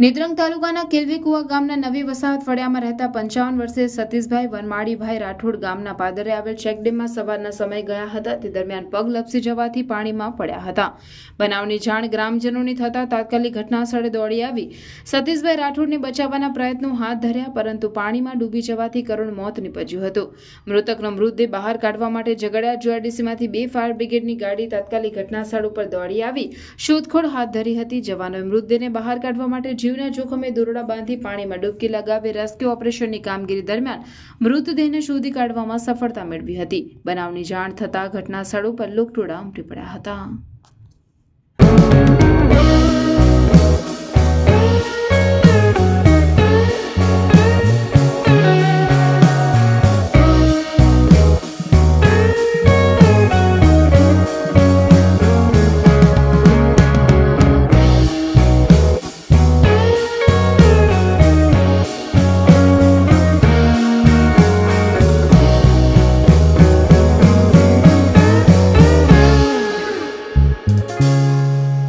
નેત્રંગ તાલુકાના કેલવીકુવા ગામના નવી વસાહત ફળિયામાં રહેતા 55 વર્ષીય સતીશભાઈ વનમાળીભાઈ રાઠોડ ગામના પાદરે આવેલ ચેકડેમમાં સવારના સમયે ગયા હતા. તે દરમિયાન પગ લપસી જવાથી પાણીમાં પડ્યા હતા. બનાવની જાણ ગ્રામજનોની થતાં તાત્કાલિક ઘટના સ્થળે દોડી આવી સતીશભાઈ રાઠોડને બચાવવાના પ્રયત્નો હાથ ધર્યા, પરંતુ પાણીમાં ડૂબી જવાથી કરુણ મોત નીપજ્યું હતું. મૃતકનો મૃતદેહ બહાર કાઢવા માટે ઝઘડિયા જીઆઈડીસીમાંથી 2 ફાયર બ્રિગેડની ગાડી તાત્કાલિક ઘટના સ્થળ ઉપર દોડી આવી શોધખોળ હાથ ધરી હતી. જવાનોએ મૃતદેહને બહાર કાઢવા માટે જીવના જોખમે દોરડા બાંધી પાણીમાં ડૂબકી લગાવી રેસ્ક્યુ ઓપરેશનની કામગીરી દરમિયાન મૃતદેહને શોધી કાઢવામાં સફળતા મેળવી હતી. બનાવની જાણ થતાં ઘટના સ્થળ ઉપર લોકટોળા ઉમટી પડ્યા હતા.